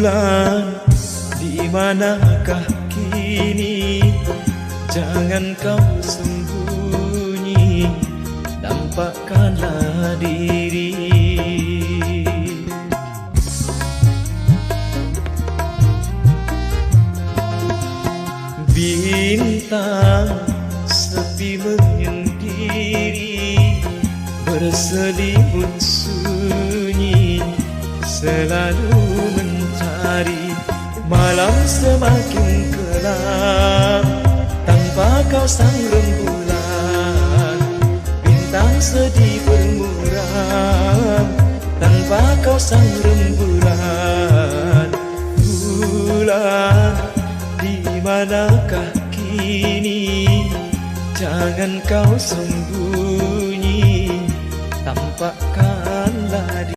Bulan, di manakah kini? Jangan kau sembunyi, nampakkanlah diri. Bintang sepi menyendiri, berselimut sunyi, selalu mencari. Malam semakin gelap tanpa kau sang rembulan. Bintang sedih bermuram tanpa kau sang rembulan. Bulan, di manakah kini? Jangan kau sembunyi, tampakkan